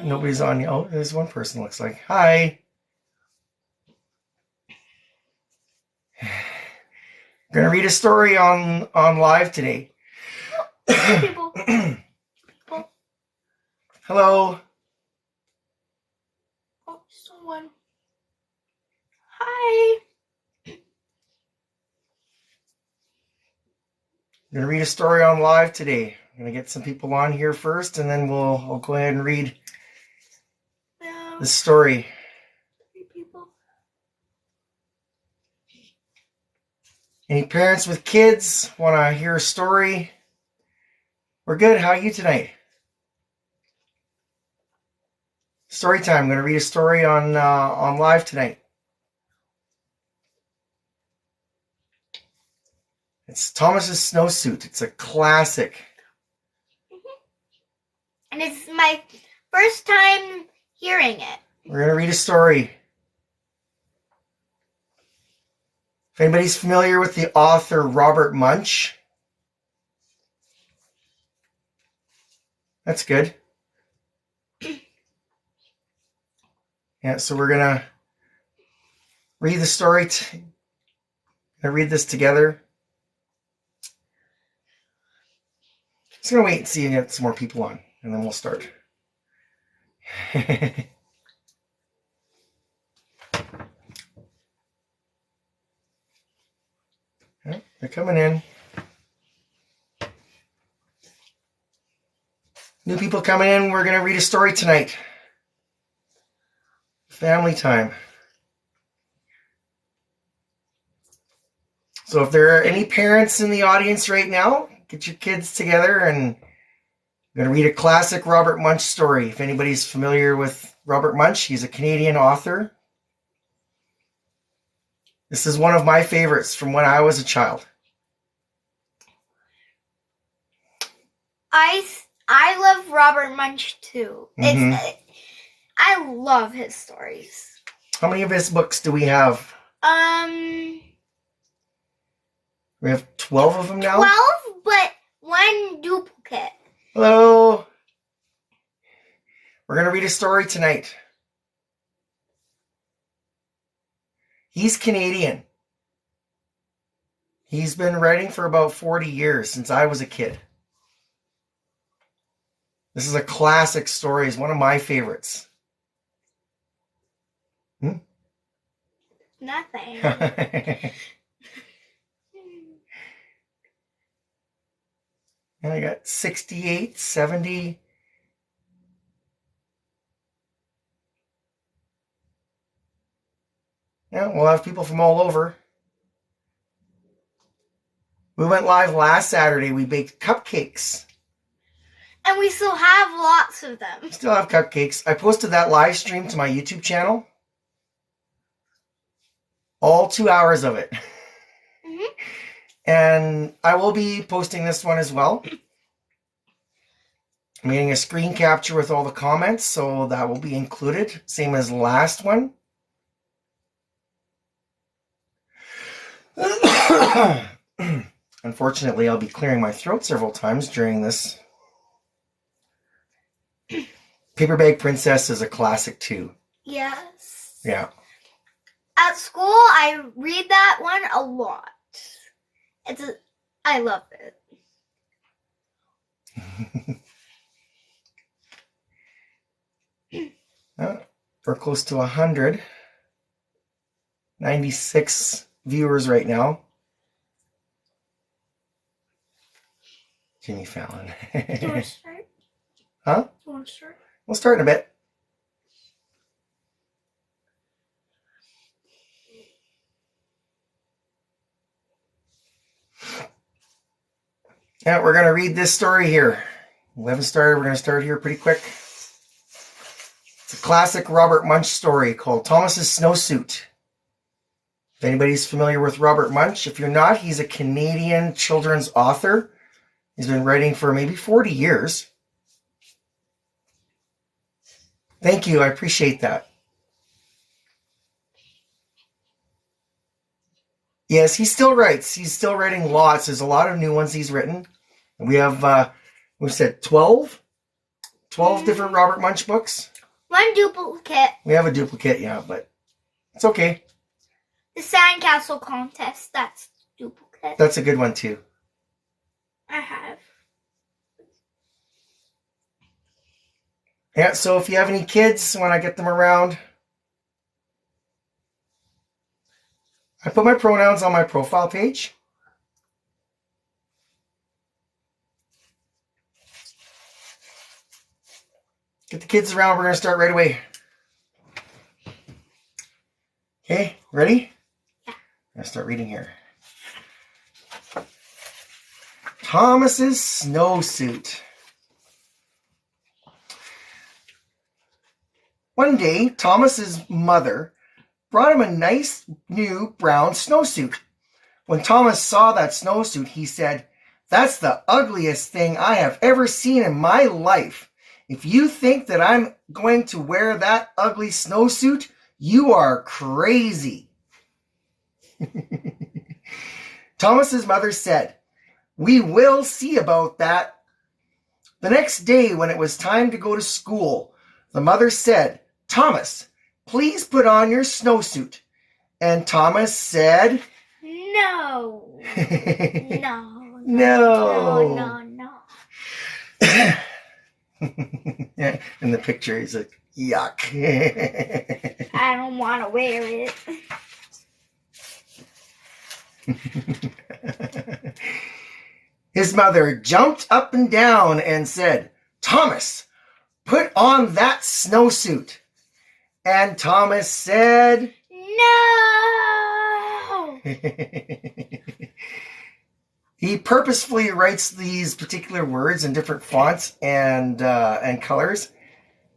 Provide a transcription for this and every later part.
Nobody's on. Oh, there's one person, looks like. Hi. I'm going to read a story on live today. People. Hello. Oh, someone. Hi. I'm going to read a story on live today. I'm going to get some people on here first, and then I'll go ahead and read the story. 3 people. Any parents with kids want to hear a story? We're good. How are you tonight? Story time. I'm going to read a story on live tonight. It's Thomas's Snowsuit. It's a classic. And it's my first time hearing it. We're going to read a story. If anybody's familiar with the author Robert Munch, that's good. Yeah, so we're going to read the story. Gonna read this together. Just going to wait and see and get some more people on, and then we'll start. They're coming in. New people coming in. We're going to read a story tonight. Family time. So if there are any parents in the audience right now, get your kids together, and I'm going to read a classic Robert Munch story. If anybody's familiar with Robert Munch, he's a Canadian author. This is one of my favorites from when I was a child. I love Robert Munch too. Mm-hmm. I love his stories. How many of his books do we have? We have 12 of them now? 12, but 1 duplicate. Hello. We're going to read a story tonight. He's Canadian. He's been writing for about 40 years, since I was a kid. This is a classic story. It's one of my favorites. Nothing. And I got 68, 70. Yeah, we'll have people from all over. We went live last Saturday. We baked cupcakes. And we still have lots of them. Still have cupcakes. I posted that live stream to my YouTube channel. All 2 hours of it. Mm-hmm. And I will be posting this one as well. I'm getting a screen capture with all the comments, so that will be included. Same as last one. Unfortunately, I'll be clearing my throat several times during this. Paper Bag Princess is a classic too. Yes. Yeah. At school, I read that one a lot. I love it. We're close to 100. 96 viewers right now. Jimmy Fallon. Do you want to start? Huh? Do you want to start? We'll start in a bit. Yeah, we're going to read this story here. We haven't started. We're going to start here pretty quick. It's a classic Robert Munch story called Thomas's Snowsuit. If anybody's familiar with Robert Munch, if you're not, he's a Canadian children's author. He's been writing for maybe 40 years. Thank you. I appreciate that. Yes, he still writes. He's still writing lots. There's a lot of new ones he's written. And we have, we've said 12. 12 different Robert Munch books. One duplicate. We have a duplicate, yeah, but it's okay. The Sandcastle Contest, that's duplicate. That's a good one, too. I have. Yeah, so if you have any kids, when I get them around, I put my pronouns on my profile page. Get the kids around. We're going to start right away. Okay, ready? Yeah. I'm going to start reading here. Thomas's Snowsuit. One day, Thomas's mother brought him a nice new brown snowsuit. When Thomas saw that snowsuit, he said, "That's the ugliest thing I have ever seen in my life. If you think that I'm going to wear that ugly snowsuit, you are crazy." Thomas's mother said, "We will see about that." The next day, when it was time to go to school, the mother said, "Thomas, please put on your snowsuit." And Thomas said, No. No. No. No, no. Yeah, in the picture, he's like, yuck. I don't want to wear it. His mother jumped up and down and said, "Thomas, put on that snowsuit." And Thomas said, No. He purposefully writes these particular words in different fonts and colors.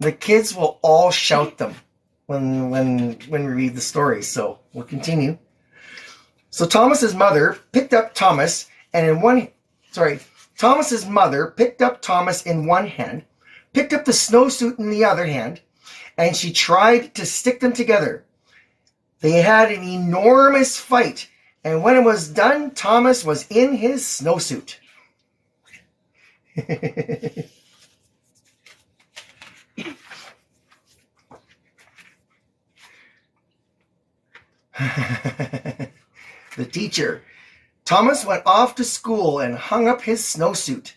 The kids will all shout them when we read the story. So we'll continue. So Thomas's mother picked up Thomas Thomas's mother picked up Thomas in one hand, picked up the snowsuit in the other hand, and she tried to stick them together. They had an enormous fight, and when it was done, Thomas was in his snowsuit. The teacher. Thomas went off to school and hung up his snowsuit.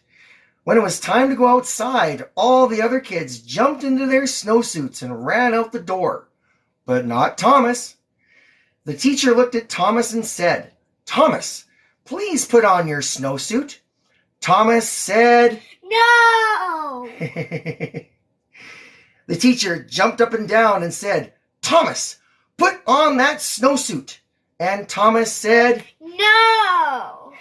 When it was time to go outside, all the other kids jumped into their snowsuits and ran out the door. But not Thomas. The teacher looked at Thomas and said, "Thomas, please put on your snowsuit." Thomas said, No. The teacher jumped up and down and said, "Thomas, put on that snowsuit." And Thomas said, No.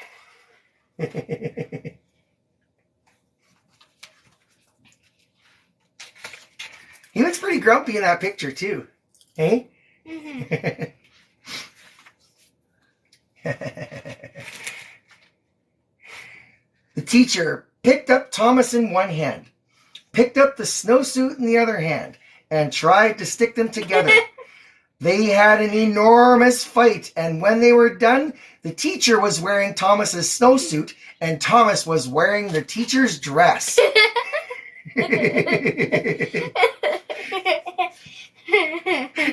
He looks pretty grumpy in that picture too. Hey? Mm-hmm. The teacher picked up Thomas in one hand, picked up the snowsuit in the other hand, and tried to stick them together. They had an enormous fight, and when they were done, the teacher was wearing Thomas's snowsuit, and Thomas was wearing the teacher's dress.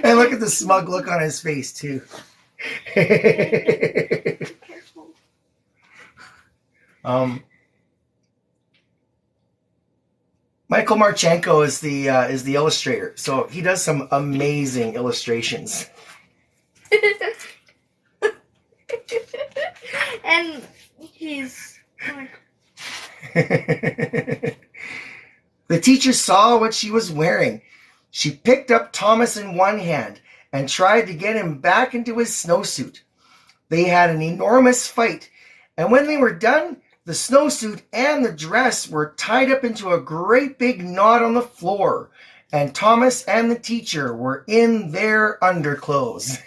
And look at the smug look on his face, too. Michael Marchenko is the illustrator, so he does some amazing illustrations. And he's... The teacher saw what she was wearing. She picked up Thomas in one hand and tried to get him back into his snowsuit. They had an enormous fight, and when they were done, the snowsuit and the dress were tied up into a great big knot on the floor, and Thomas and the teacher were in their underclothes.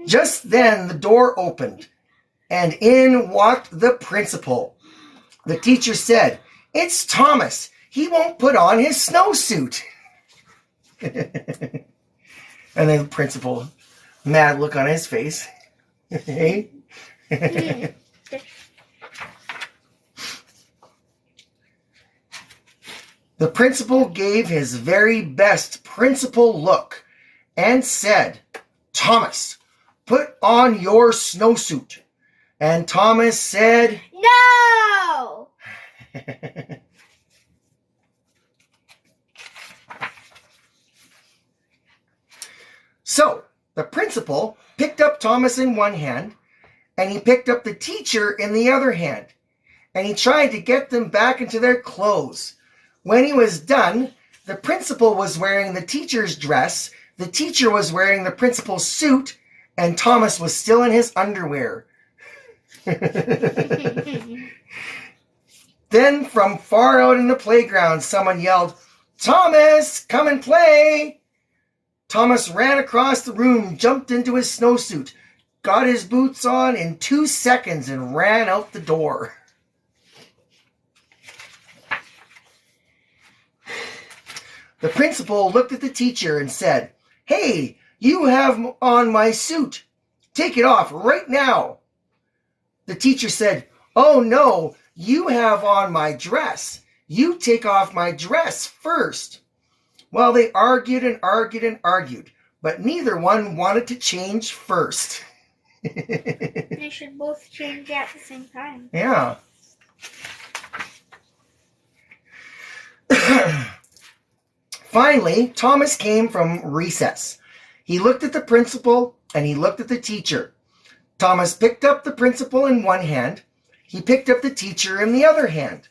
Just then, the door opened, and in walked the principal. The teacher said, "It's Thomas. He won't put on his snowsuit." And then the principal, mad look on his face. Hey? The principal gave his very best principal look and said, "Thomas, put on your snowsuit." And Thomas said, No! So, the principal picked up Thomas in one hand, and he picked up the teacher in the other hand, and he tried to get them back into their clothes. When he was done, the principal was wearing the teacher's dress, the teacher was wearing the principal's suit, and Thomas was still in his underwear. Then, from far out in the playground, someone yelled, "Thomas, come and play!" Thomas ran across the room, jumped into his snowsuit, got his boots on in 2 seconds, and ran out the door. The principal looked at the teacher and said, "Hey, you have on my suit. Take it off right now." The teacher said, "Oh no, you have on my dress. You take off my dress first." Well, they argued and argued and argued, but neither one wanted to change first. They should both change at the same time. Yeah. Finally, Thomas came from recess. He looked at the principal and he looked at the teacher. Thomas picked up the principal in one hand. He picked up the teacher in the other hand.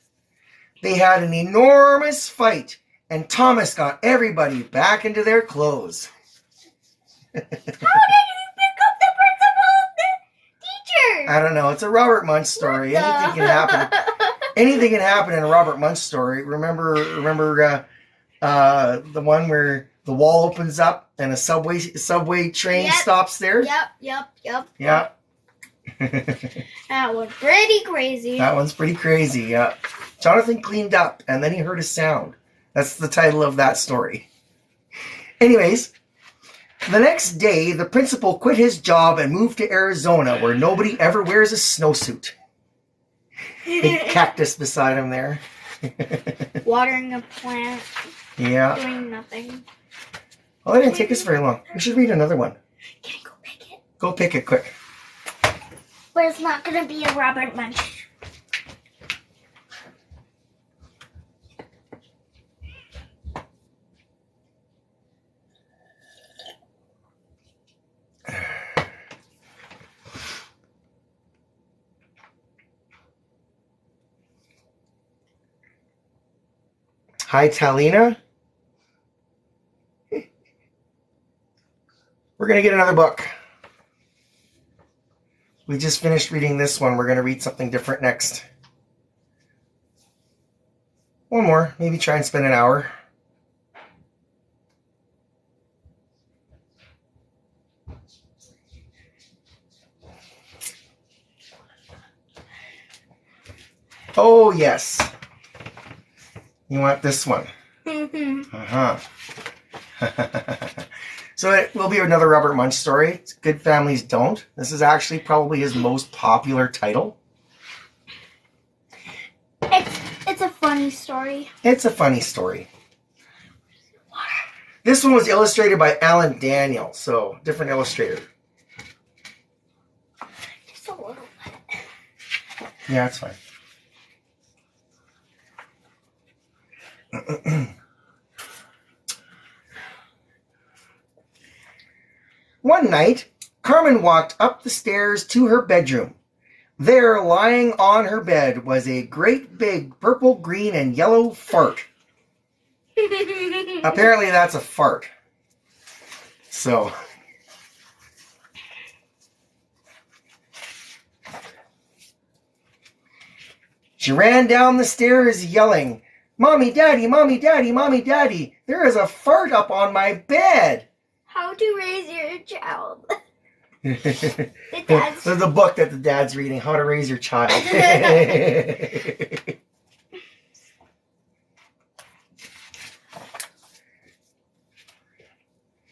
They had an enormous fight, and Thomas got everybody back into their clothes. How did you pick up the principal and the teacher? I don't know. It's a Robert Munch story. Anything can happen. Anything can happen in a Robert Munch story. Remember the one where the wall opens up and a subway train stops there? Yep. Yeah. That was pretty crazy. That one's pretty crazy, yeah. Jonathan cleaned up and then he heard a sound. That's the title of that story. Anyways, the next day, the principal quit his job and moved to Arizona, where nobody ever wears a snowsuit. Big cactus beside him there. Watering a plant. Yeah. Doing nothing. Well, that didn't take us very long. We should read another one. Can I go pick it? Go pick it quick. But it's not going to be a Robert Munch. Hi, Talina. We're going to get another book. We just finished reading this one. We're going to read something different next. One more. Maybe try and spend an hour. Oh, yes. You want this one? Uh-huh. So it will be another Robert Munch story. Good Families Don't. This is actually probably his most popular title. It's a funny story. It's a funny story. This one was illustrated by Alan Daniel, so different illustrator. Just a little bit. Yeah, it's fine. One night, Carmen walked up the stairs to her bedroom. There, lying on her bed, was a great big purple, green, and yellow fart. Apparently that's a fart. So. She ran down the stairs yelling, "Mommy, Daddy, Mommy, Daddy, Mommy, Daddy, there is a fart up on my bed." How to raise your child. There's a book that the dad's reading, How to Raise Your Child.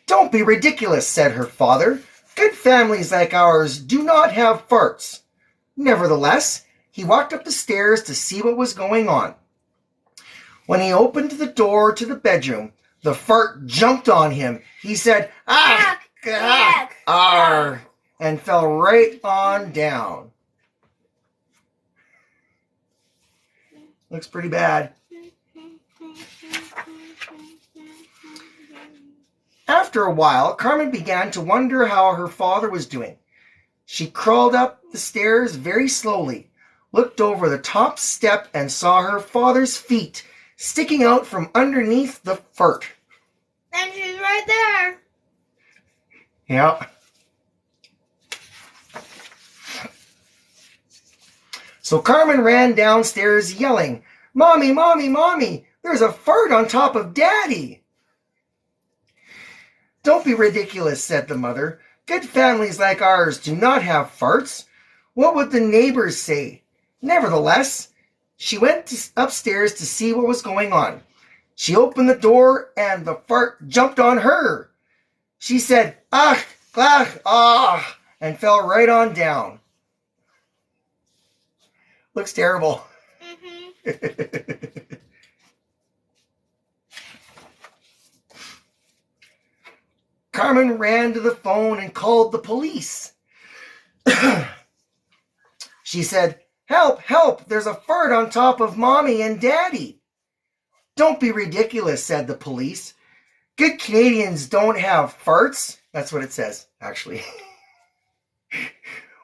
"Don't be ridiculous," said her father. "Good families like ours do not have farts." Nevertheless, he walked up the stairs to see what was going on. When he opened the door to the bedroom, the fart jumped on him. He said, "Ah, ah, arr," and fell right on down. Looks pretty bad. After a while, Carmen began to wonder how her father was doing. She crawled up the stairs very slowly, looked over the top step, and saw her father's feet sticking out from underneath the fart. And she's right there. Yeah. So Carmen ran downstairs yelling, "Mommy, Mommy, Mommy, there's a fart on top of Daddy." "Don't be ridiculous," said the mother. "Good families like ours do not have farts. What would the neighbors say?" Nevertheless, she went upstairs to see what was going on. She opened the door and the fart jumped on her. She said, "Ah, ah, ah," and fell right on down. Looks terrible. Mm-hmm. Carmen ran to the phone and called the police. She said, "Help, help, there's a fart on top of Mommy and Daddy." "Don't be ridiculous," said the police. "Good Canadians don't have farts." That's what it says, actually.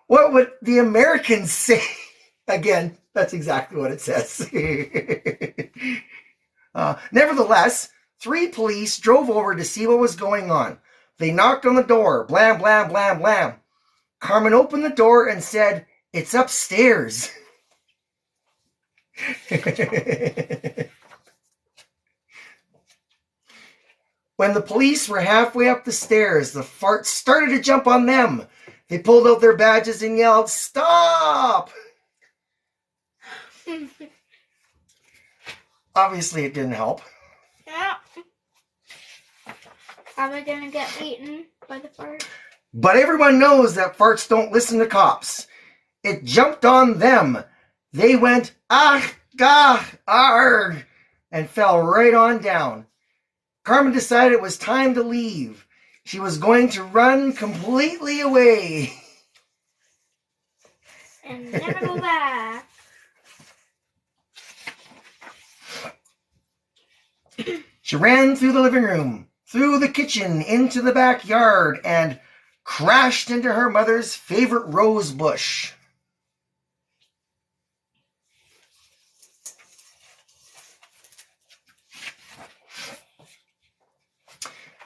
"What would the Americans say?" Again, that's exactly what it says. Nevertheless, 3 police drove over to see what was going on. They knocked on the door. Blam, blam, blam, blam. Carmen opened the door and said, "It's upstairs." When the police were halfway up the stairs, the fart started to jump on them. They pulled out their badges and yelled, "Stop!" Obviously, it didn't help. Yeah. Probably gonna get eaten by the fart. But everyone knows that farts don't listen to cops. It jumped on them. They went, "Ah, gah, arg," and fell right on down. Carmen decided it was time to leave. She was going to run completely away. And never go back. She ran through the living room, through the kitchen, into the backyard, and crashed into her mother's favorite rose bush.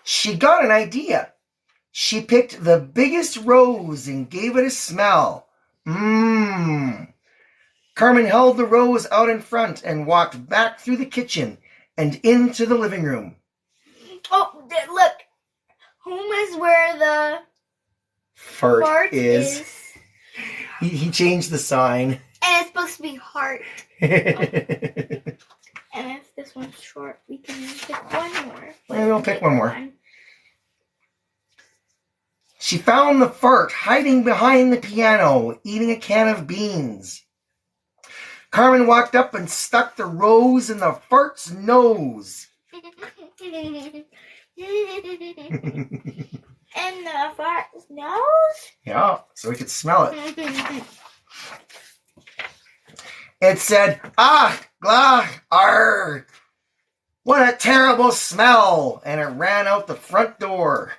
She got an idea. She picked the biggest rose and gave it a smell. Carmen held the rose out in front and walked back through the kitchen and into the living room. Oh, look. Home is where the fart is. He changed the sign. And it's supposed to be heart. And if this one's short, we can pick one more. Maybe we'll pick one more. She found the fart hiding behind the piano, eating a can of beans. Carmen walked up and stuck the rose in the fart's nose. And the fart's nose? Yeah, so we could smell it. It said, "Ah, glah, arr. What a terrible smell!" And it ran out the front door.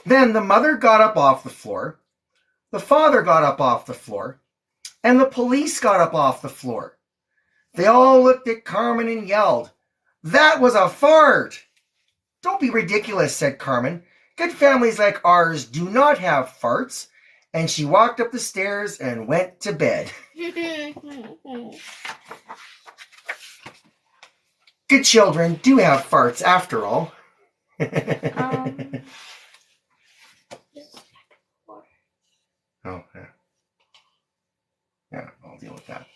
Then the mother got up off the floor, the father got up off the floor, and the police got up off the floor. They all looked at Carmen and yelled, "That was a fart!" "Don't be ridiculous," said Carmen. "Good families like ours do not have farts." And she walked up the stairs and went to bed. Good children do have farts after all. Oh, yeah. Yeah, I'll deal with that.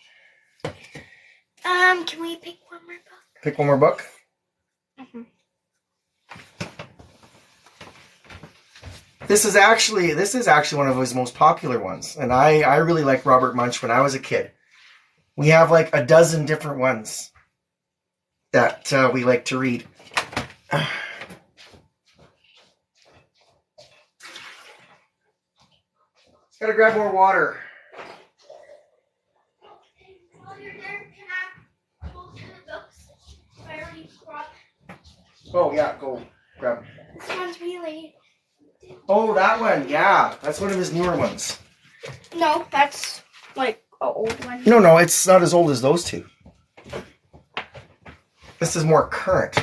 Can we pick one more book? Pick one more book? Mm-hmm. This is actually one of his most popular ones, and I really liked Robert Munch when I was a kid. We have like a dozen different ones that we like to read. Gotta grab more water. While you're there, can I go to the books? I already brought. Oh yeah, go grab. This one's really. Oh, that one, yeah. That's one of his newer ones. No, that's like an old one. No, it's not as old as those two. This is more current.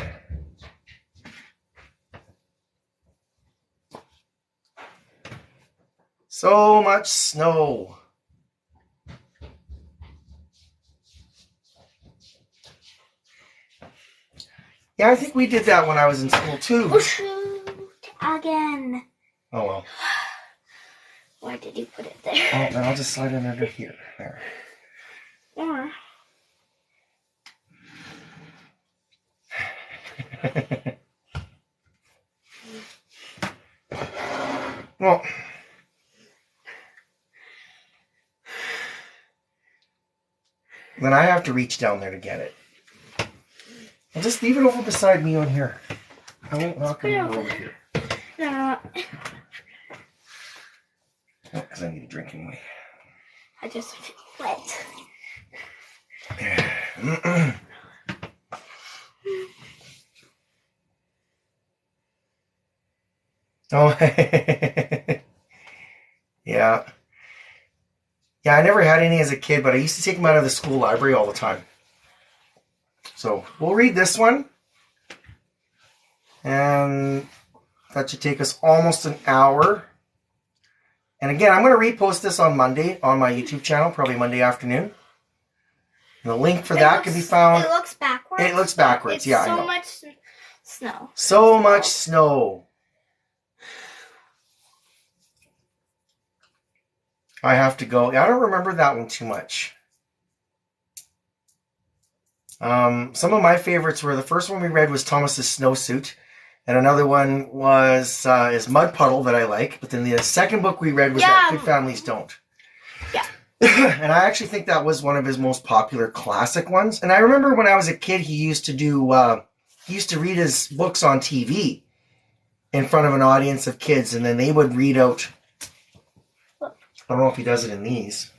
So much snow. Yeah, I think we did that when I was in school too. Oh shoot! Again. Oh well. Why did you put it there? Oh, then I'll just slide it under here. There. Or Well, then I have to reach down there to get it. I'll just leave it over beside me on here. I won't knock it over here. no, Because I need a drink anyway. I just wet. Oh, yeah. Yeah, I never had any as a kid, but I used to take them out of the school library all the time. So we'll read this one. And that should take us almost an hour. And again, I'm going to repost this on Monday on my YouTube channel, probably Monday afternoon. And the link for that can be found. It looks backwards. It looks backwards, It's yeah, I so know. much snow. So much snow. I have to go. I don't remember that one too much. Some of my favorites were, the first one we read was Thomas's Snowsuit. And another one was is Mud Puddle that I like. But then the second book we read was that Good Families Don't. Yeah. And I actually think that was one of his most popular classic ones. And I remember when I was a kid, he used to read his books on TV in front of an audience of kids. And then they would read out. I don't know if he does it in these.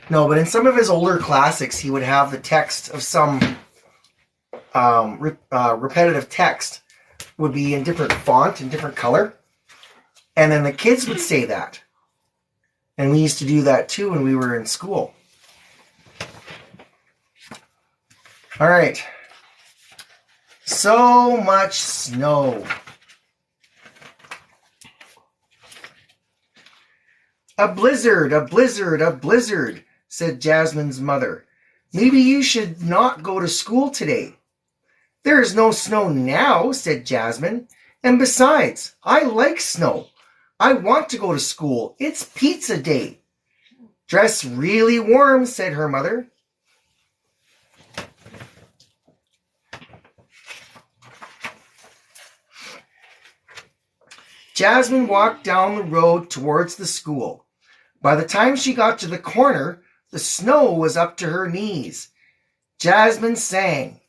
No, but in some of his older classics, he would have the text of some repetitive text would be in different font and different color. And then the kids would say that. And we used to do that too when we were in school. All right. So much snow. A blizzard, a blizzard, a blizzard, said Jasmine's mother. Maybe you should not go to school today. There is no snow now, said Jasmine. And besides, I like snow. I want to go to school. It's pizza day. Dress really warm, said her mother. Jasmine walked down the road towards the school. By the time she got to the corner, the snow was up to her knees. Jasmine sang,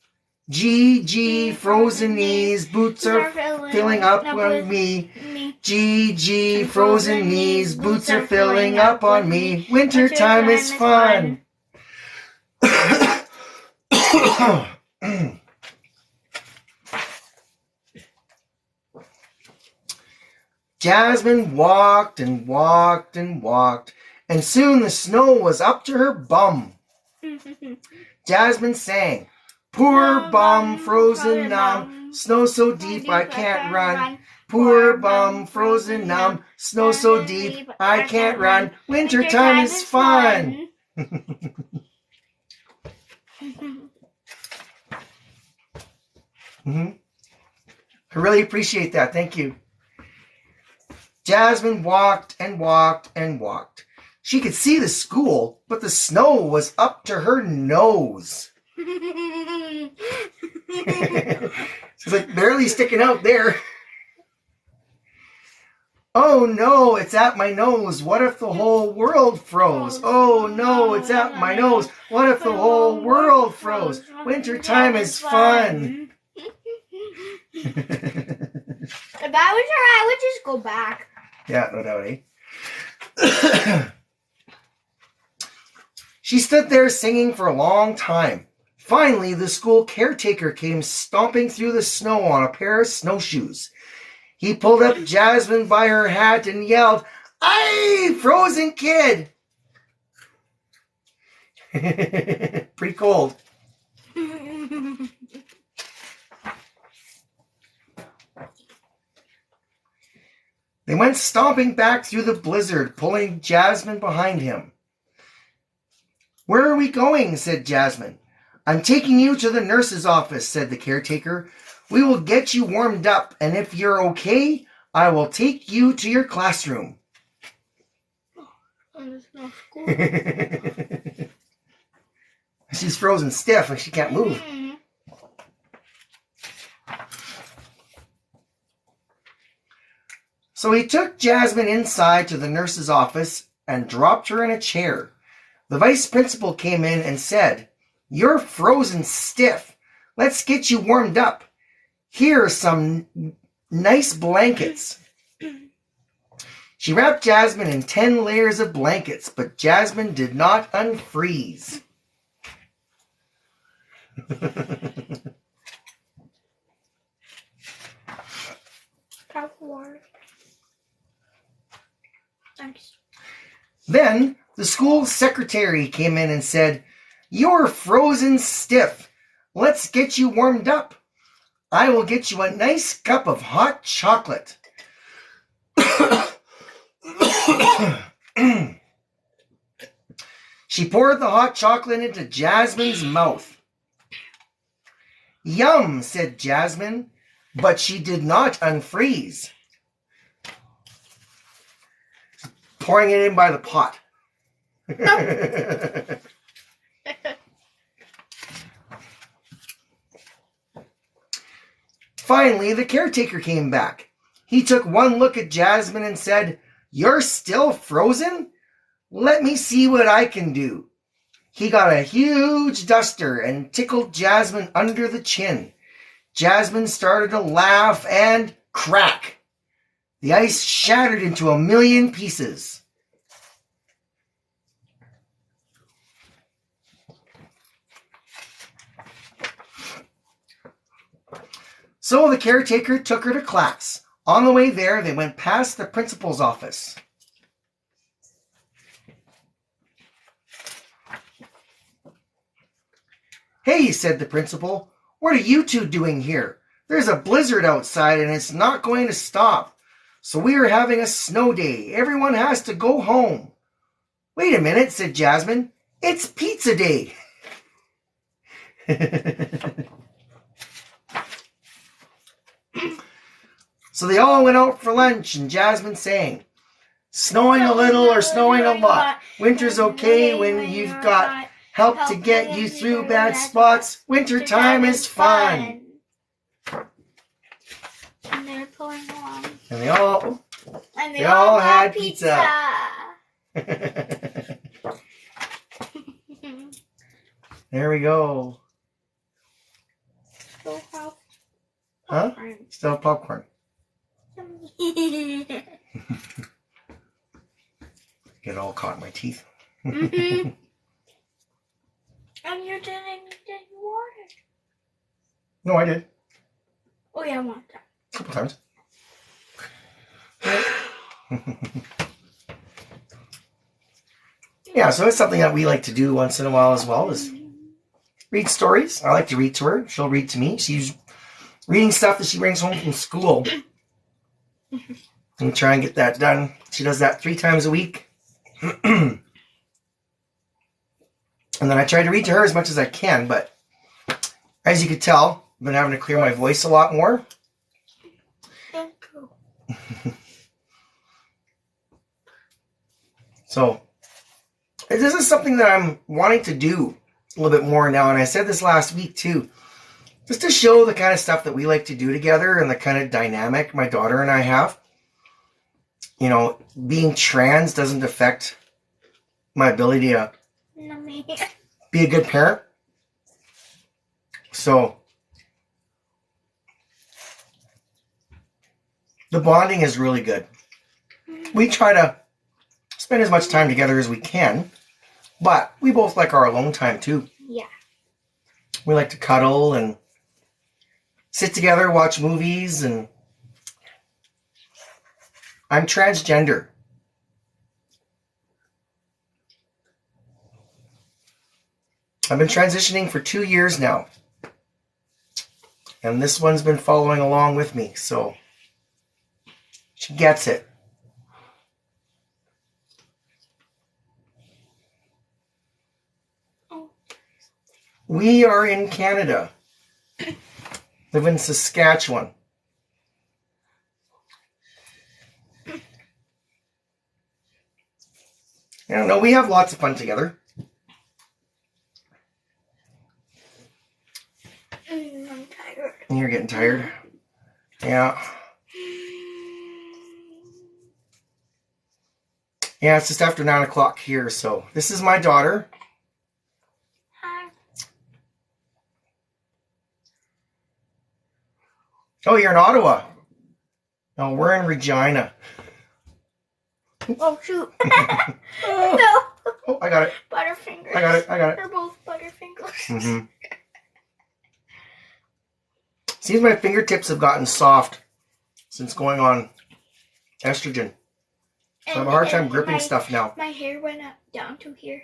Gee, gee, frozen knees, boots are filling up on me. Gee, gee, frozen knees, boots are filling up on me. Winter time is fun. Jasmine walked and walked and walked, and soon the snow was up to her bum. Jasmine sang, Poor bum, frozen numb, snow so deep I can't run. Poor bum, frozen numb, snow so deep I can't run. Winter time is fun. I really appreciate that. Thank you. Jasmine walked and walked and walked. She could see the school, but the snow was up to her nose. She's like barely sticking out there. Oh no, it's at my nose. What if the whole world froze? Oh no, it's at my nose. What if the whole world froze? Wintertime is fun. If I was her, I would just go back. Yeah, no doubt, eh? She stood there singing for a long time. Finally, the school caretaker came stomping through the snow on a pair of snowshoes. He pulled up Jasmine by her hat and yelled, "Aye, frozen kid!" Pretty cold. They went stomping back through the blizzard, pulling Jasmine behind him. "Where are we going?" said Jasmine. "I'm taking you to the nurse's office," said the caretaker. "We will get you warmed up, and if you're okay, I will take you to your classroom." She's frozen stiff and she can't move. So he took Jasmine inside to the nurse's office and dropped her in a chair. The vice principal came in and said, "You're frozen stiff. Let's get you warmed up. Here are some nice blankets." She wrapped Jasmine in 10 layers of blankets, but Jasmine did not unfreeze. Thanks. Then the school secretary came in and said, "You're frozen stiff. Let's get you warmed up. I will get you a nice cup of hot chocolate." She poured the hot chocolate into Jasmine's mouth. "Yum," said Jasmine, but she did not unfreeze. Pouring it in by the pot. Finally, the caretaker came back. He took one look at Jasmine and said, "You're still frozen? Let me see what I can do." He got a huge duster and tickled Jasmine under the chin. Jasmine started to laugh and crack. The ice shattered into a million pieces. So the caretaker took her to class. On the way there, they went past the principal's office. "Hey," said the principal, "what are you two doing here? There's a blizzard outside and it's not going to stop. So we are having a snow day. Everyone has to go home." "Wait a minute," said Jasmine. "It's pizza day." So they all went out for lunch and Jasmine sang, "Snowing a little or snowing a lot. Winter's okay when you've got help to get you through bad spots. Wintertime is fun." And they're pulling along. And they all had pizza. There we go. Still have Huh? popcorn. Still have popcorn. Get all caught in my teeth. Mm-hmm. And you didn't get water. No, I did. Oh yeah, I want that. A couple times. Yeah, so it's something that we like to do once in a while as well, is read stories. I like to read to her. She'll read to me. She's reading stuff that she brings home from school. And try and get that done. She does that 3 times a week. And then I try to read to her as much as I can, but as you could tell, I've been having to clear my voice a lot more. Thank you. So, this is something that I'm wanting to do a little bit more now, and I said this last week too. Just to show the kind of stuff that we like to do together and the kind of dynamic my daughter and I have. you know, being trans doesn't affect my ability to No, me. be a good parent. So the bonding is really good. We try to spend as much time together as we can, but we both like our alone time too. Yeah. We like to cuddle and sit together, watch movies, and I'm transgender. I've been transitioning for 2 years now. And this one's been following along with me, so she gets it. Oh. We are in Canada. Live in Saskatchewan. I don't know, we have lots of fun together. I'm tired. You're getting tired? Yeah. Yeah, it's just after 9 o'clock here, so this is my daughter. Hi. Oh, you're in Ottawa. No, we're in Regina. Oh, shoot. Oh, No. oh, I got it. Butterfingers. I got it. I got it. They're both butterfingers. Mm-hmm. Seems my fingertips have gotten soft since going on estrogen. So I have a hard time gripping stuff now. My hair went up down to here.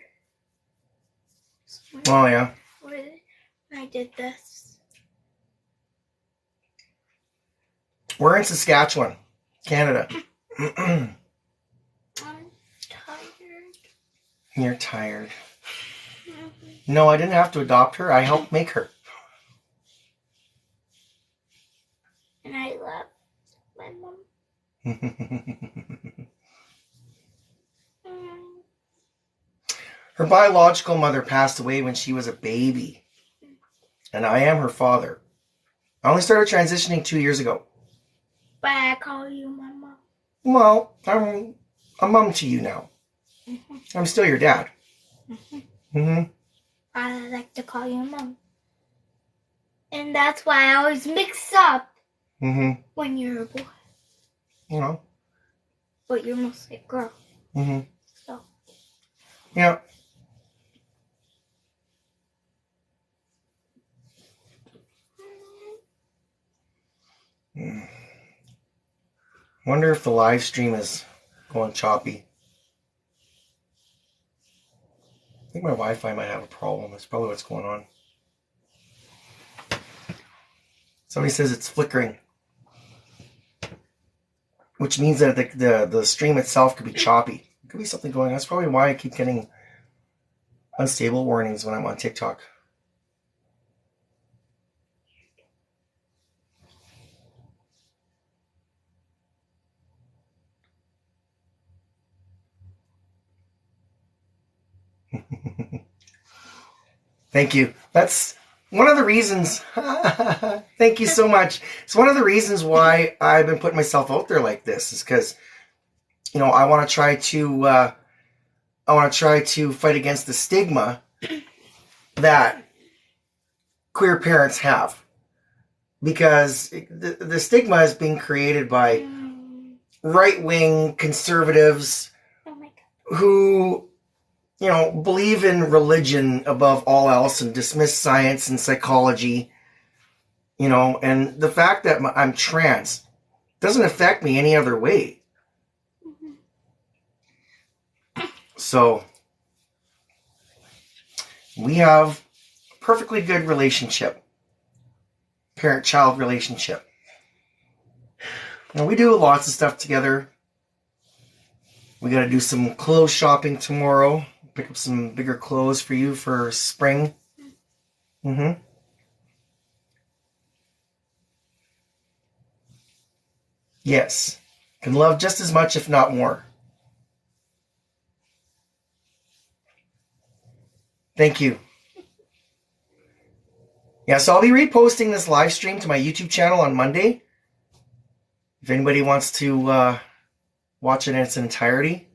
Oh, yeah. When I did this. We're in Saskatchewan, Canada. I'm tired. You're tired. No, I didn't have to adopt her. I helped make her. And I love my mom. Her biological mother passed away when she was a baby. And I am her father. I only started transitioning 2 years ago. But I call you my mom. Well, I'm a mom to you now. I'm still your dad. I like to call you mom. And that's why I always mix up when you're a boy. You know. But you're mostly a girl. So. Yeah. Wonder if the live stream is going choppy. I think my Wi-Fi might have a problem. That's probably what's going on. Somebody says it's flickering, which means that the stream itself could be choppy. It could be something going on. That's probably why I keep getting unstable warnings when I'm on TikTok. Thank you. That's one of the reasons. Thank you so much. It's one of the reasons why I've been putting myself out there like this, is because, you know, I want to try to fight against the stigma that queer parents have, because the stigma is being created by right-wing conservatives who, you know, believe in religion above all else and dismiss science and psychology, you know, and the fact that I'm trans doesn't affect me any other way. So we have a perfectly good relationship, parent-child relationship. And we do lots of stuff together. We got to do some clothes shopping tomorrow. Pick up some bigger clothes for you for spring. Yes. Can love just as much, if not more. Thank you. Yeah, so I'll be reposting this live stream to my YouTube channel on Monday. If anybody wants to watch it in its entirety.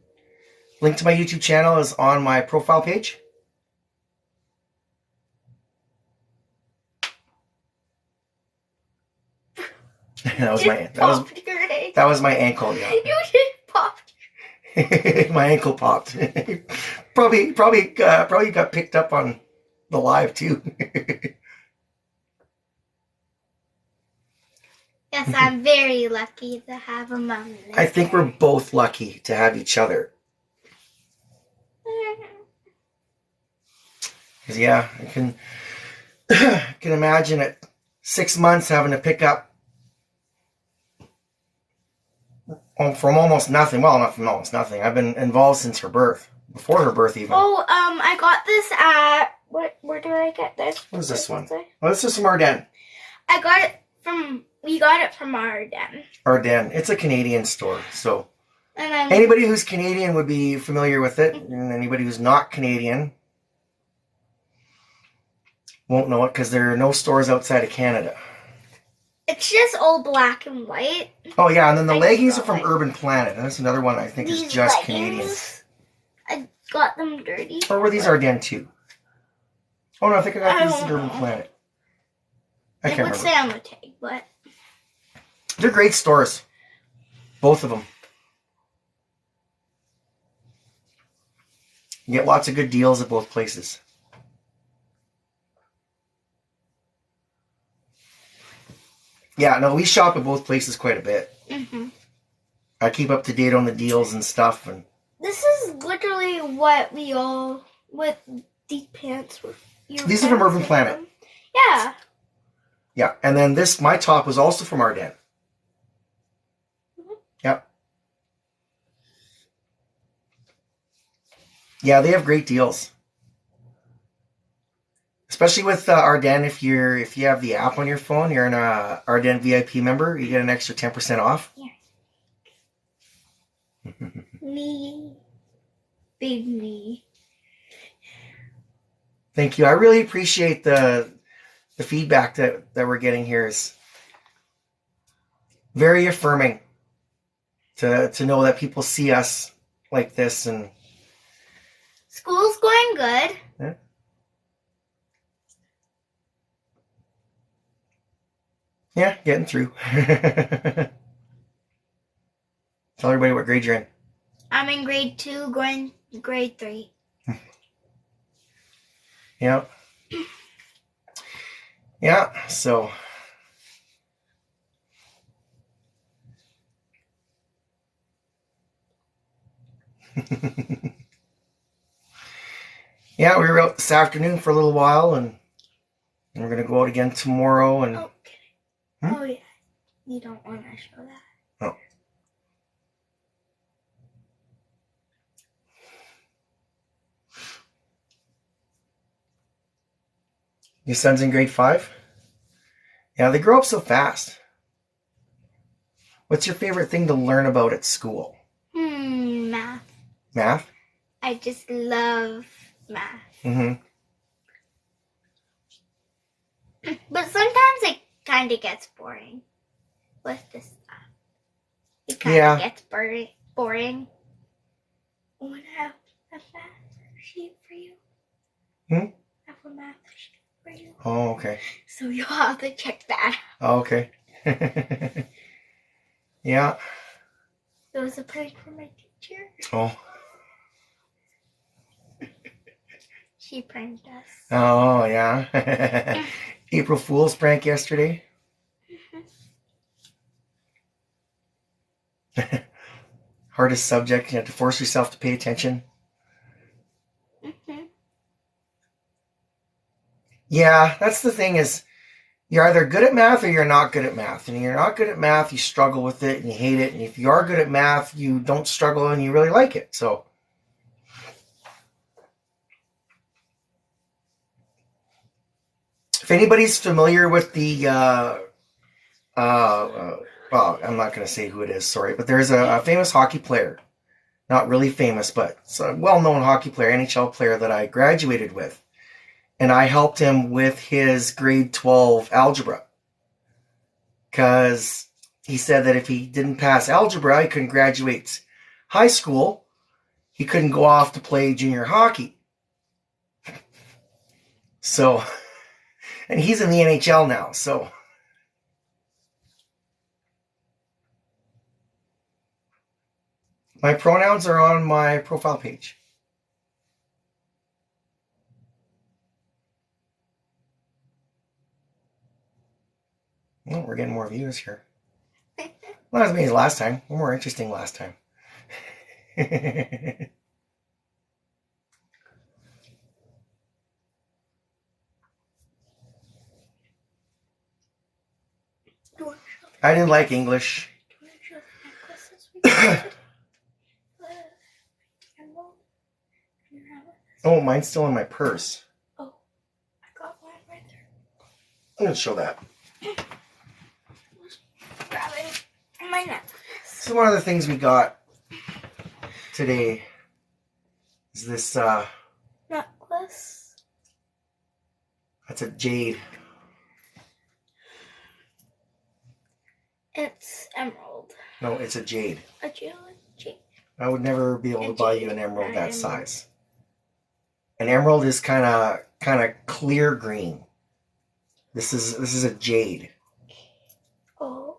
Link to my YouTube channel is on my profile page. that was my ankle. Yeah. You just popped. My ankle popped. probably got picked up on the live too. Yes, I'm very lucky to have a mom. I think we're both lucky to have each other. Because yeah, I can imagine at 6 months having to pick up from almost nothing. Well, not from almost nothing. I've been involved since her birth, before her birth even. Oh, I got this at where did I get this? What is this one? Well, this is from Ardennes. We got it from Ardennes. Ardennes. It's a Canadian store, so And anybody who's Canadian would be familiar with it, and anybody who's not Canadian won't know it because there are no stores outside of Canada. it's just all black and white. Oh yeah, and then the leggings are from Urban Planet, and that's another one I think is These just leggings, Canadian. I got them dirty. Or were these Ardennes too? Oh no, I think I got these at don't Urban know. Planet. I It can't would remember. say on the tag, but They're great stores. Both of them. You get lots of good deals at both places. Yeah, no, we shop at both places quite a bit. I keep up to date on the deals and stuff. And this is literally what these pants were. These are from Urban Planet. Yeah. Yeah, and then my top was also from Ardennes. Yep. Yeah, they have great deals. Especially with Ardennes, if you have the app on your phone, you're an Ardennes VIP member, you get an extra 10% off. Yeah. Me. Big me. Thank you. I really appreciate the feedback that we're getting here. Is very affirming to know that people see us like this. And School's going good. Yeah. Yeah, getting through. Tell everybody what grade you're in. I'm in grade 2, going grade 3. Yeah. Yeah, so. Yeah, we were out this afternoon for a little while, and we're going to go out again tomorrow. And Okay. Oh, yeah. You don't want to show that. Oh. Your son's in grade 5? Yeah, they grow up so fast. What's your favorite thing to learn about at school? Math. Math? I just love math. Mm-hmm. But sometimes it kind of gets boring with this stuff. It kind of gets boring. I want to have a math sheet for you. I have a math sheet for you. Oh, okay. So you'll have to check that. Oh, okay. Yeah. It was a prank for my teacher. Oh. She pranked us. Oh, yeah. April Fool's prank yesterday. Hardest subject. You have to force yourself to pay attention. Yeah, that's the thing is you're either good at math or you're not good at math. And if you're not good at math, you struggle with it and you hate it. And if you are good at math, you don't struggle and you really like it. So if anybody's familiar with the, well, I'm not going to say who it is, sorry, but there's a famous hockey player, not really famous, but it's a well-known hockey player, NHL player that I graduated with. And I helped him with his grade 12 algebra. Because he said that if he didn't pass algebra, he couldn't graduate high school, he couldn't go off to play junior hockey. So, and he's in the NHL now, so. My pronouns are on my profile page. Oh, we're getting more views here. Not as many as last time. We're more interesting last time. I didn't like English. Oh, mine's still in my purse. Oh, I got one right there. I'm going to show that. Grab it. My necklace. So one of the things we got today is this, necklace. That's a jade. It's emerald. No, it's a jade. A jade. I would never be able to buy you an emerald that size. An emerald is kind of clear green. This is a jade. Oh.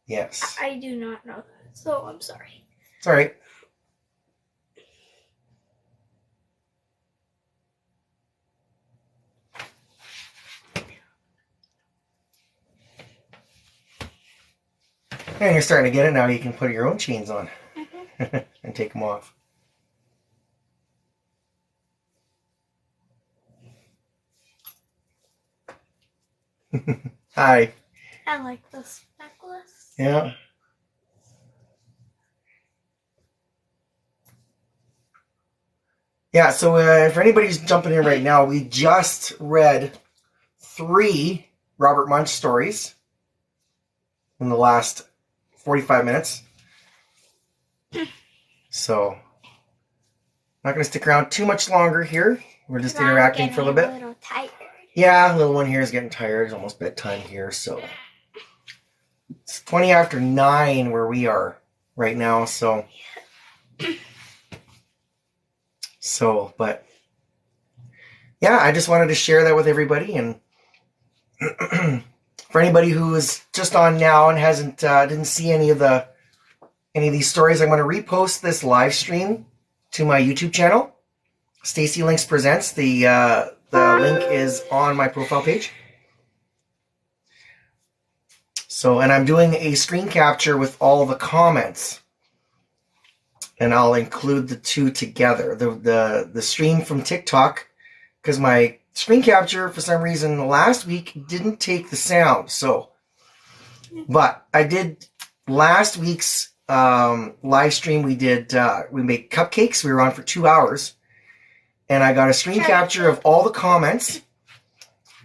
Yes. I do not know that, so I'm sorry. It's all right. And you're starting to get it now. You can put your own chains on and take them off. Hi. I like this necklace. Yeah. Yeah, so for anybody who's jumping in right now, we just read 3 Robert Munch stories in the last 45 minutes. So, not going to stick around too much longer here. We're just interacting for a little bit. A little tired. Yeah, little one here is getting tired. It's almost bedtime here, so it's 20 after 9 where we are right now, so but yeah, I just wanted to share that with everybody. And for anybody who is just on now and hasn't didn't see any of these stories, I'm going to repost this live stream to my YouTube channel. Stacy Links Presents. The link is on my profile page. So, and I'm doing a screen capture with all the comments, and I'll include the two together. The stream from TikTok, because my screen capture for some reason last week didn't take the sound. So, but I did last week's live stream. We made cupcakes. We were on for 2 hours. And I got a screen capture of all the comments,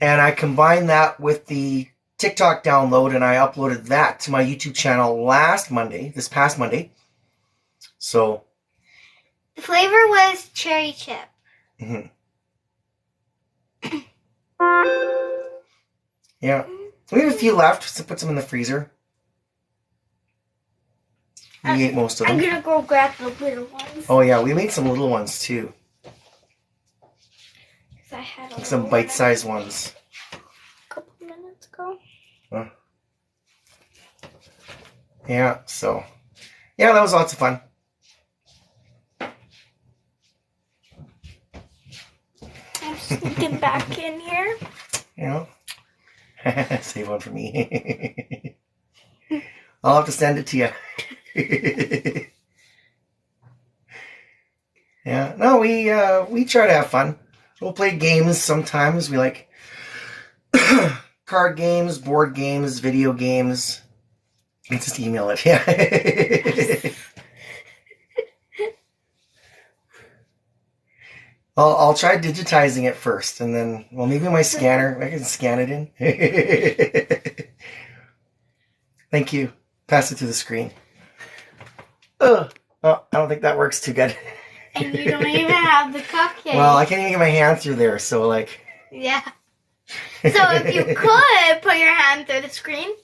and I combined that with the TikTok download, and I uploaded that to my YouTube channel this past Monday. So the flavor was cherry chip. Mm-hmm. Yeah. We have a few left, so put some in the freezer. We ate most of them. I'm gonna go grab the little ones. Oh yeah, we made some little ones too. I had some bite-sized ones. A couple minutes ago. Huh. Yeah, so yeah, that was lots of fun. I'm sneaking back in here. You know, save one for me. I'll have to send it to you. Yeah, no, we try to have fun. We'll play games sometimes. We like card games, board games, video games. Let's just email it. Yeah. I'll try digitizing it first, and then, well, maybe my scanner, I can scan it in. Thank you. Pass it to the screen. Oh, I don't think that works too good. And you don't even have the cupcake. Well, I can't even get my hand through there, so like... Yeah. So if you could put your hand through the screen,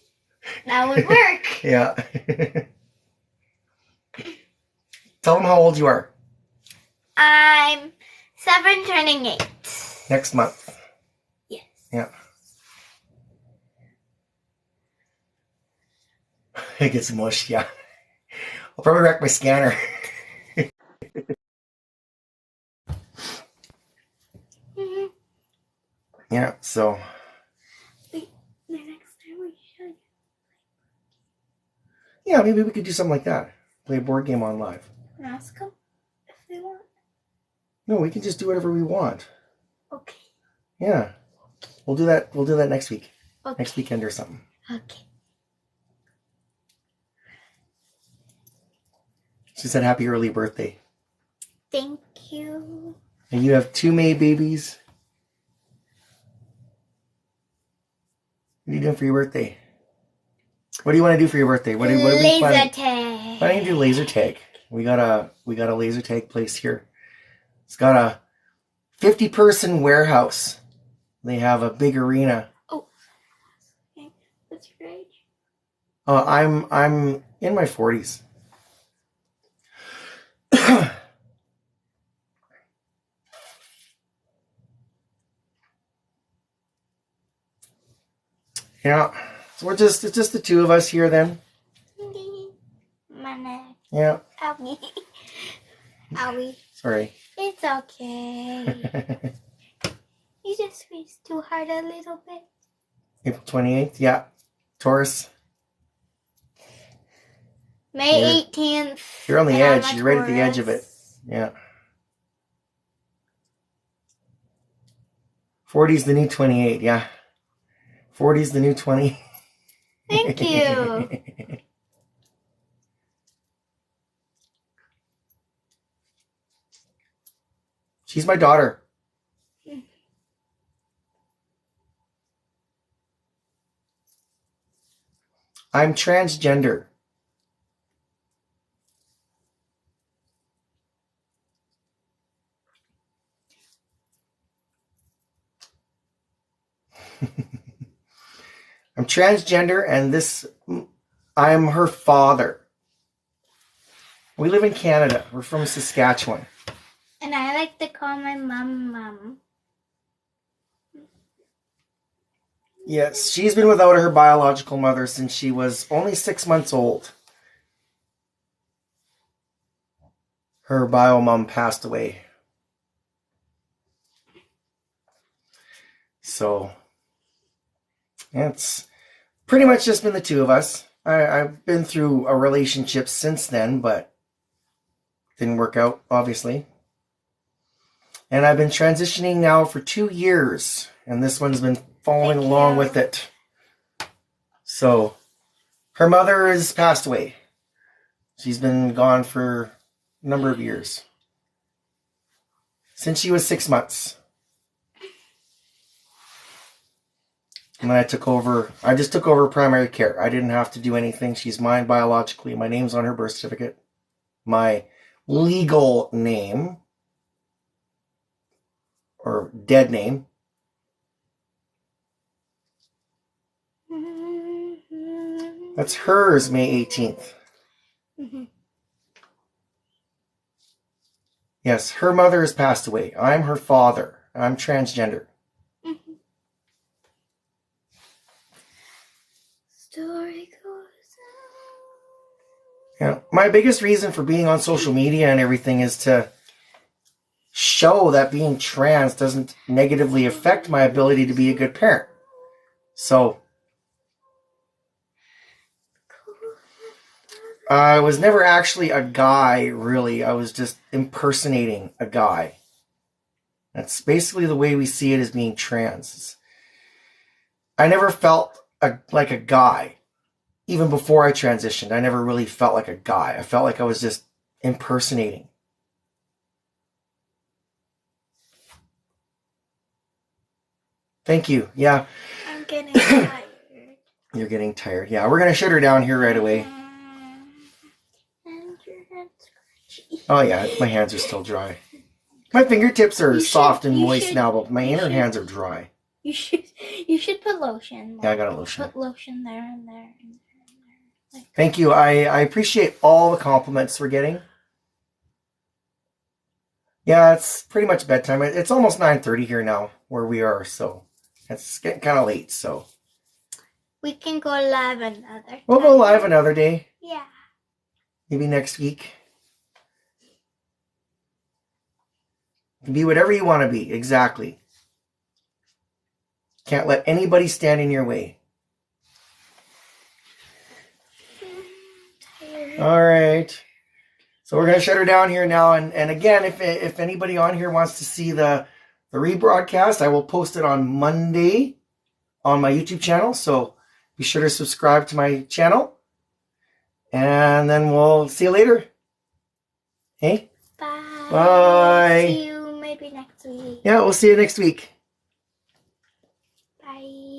that would work. Yeah. Tell them how old you are. I'm 7 turning 8. Next month. Yes. Yeah. It gets mush, yeah. I'll probably wreck my scanner. Mm-hmm. Yeah, so. The next time we should. Yeah, maybe we could do something like that. Play a board game on live. Ask them if they want. No, we can just do whatever we want. Okay. Yeah. We'll do that. We'll do that next week. Okay. Next weekend or something. Okay. She said happy early birthday. Thank you. And you have 2 May babies. What are you doing for your birthday? What do you want to do for your birthday? What are we laser planning? tag. Why don't you do laser tag? We got a laser tag place here. It's got a 50-person warehouse. They have a big arena. Oh. Okay. What's your age? I'm in my 40s. Yeah. So it's just the 2 of us here then. My neck. Yeah. Owie. Owie. Sorry. It's okay. You just squeezed too hard a little bit. April 28th. Yeah. Taurus. May 18th. You're on the and edge. I'm a You're right at the edge of it. Taurus. Yeah. 40's the new 28. Yeah. 40's the new 20. Thank you. She's my daughter. I'm transgender. I'm transgender, and I'm her father. We live in Canada. We're from Saskatchewan. And I like to call my mom. Yes, she's been without her biological mother since she was only 6 months old. Her bio mom passed away. So, it's pretty much just been the 2 of us. I've been through a relationship since then, but didn't work out, obviously. And I've been transitioning now for 2 years, and this one's been following along with it. So, her mother has passed away. She's been gone for a number of years. Since she was 6 months. And then I just took over primary care. I didn't have to do anything. She's mine biologically. My name's on her birth certificate. My legal name, or dead name, that's hers, May 18th. Mm-hmm. Yes, her mother has passed away. I'm her father. I'm transgender. Mm-hmm. Story goes on. Yeah, my biggest reason for being on social media and everything is to show that being trans doesn't negatively affect my ability to be a good parent. So, I was never actually a guy, really. I was just impersonating a guy. That's basically the way we see it as being trans. I never felt like a guy. Even before I transitioned, I never really felt like a guy. I felt like I was just impersonating. Thank you. Yeah. I'm getting tired. You're getting tired. Yeah, we're going to shut her down here right away. And your head's scratchy. Oh, yeah, my hands are still dry. My fingertips are soft and moist now, but my inner hands are dry. You should put lotion. Yeah, I got a lotion. Put lotion there and there and there and there. Thank you. I appreciate all the compliments we're getting. Yeah, it's pretty much bedtime. It's almost 9:30 here now where we are, so it's getting kind of late. So we can go live another time. We'll go live another day. Yeah. Maybe next week. Be whatever you want to be. Exactly. Can't let anybody stand in your way. All right. So we're going to shut her down here now. And again, if anybody on here wants to see the rebroadcast, I will post it on Monday on my YouTube channel. So be sure to subscribe to my channel. And then we'll see you later. Hey? Bye. Bye. See you maybe next week. Yeah, we'll see you next week. Bye.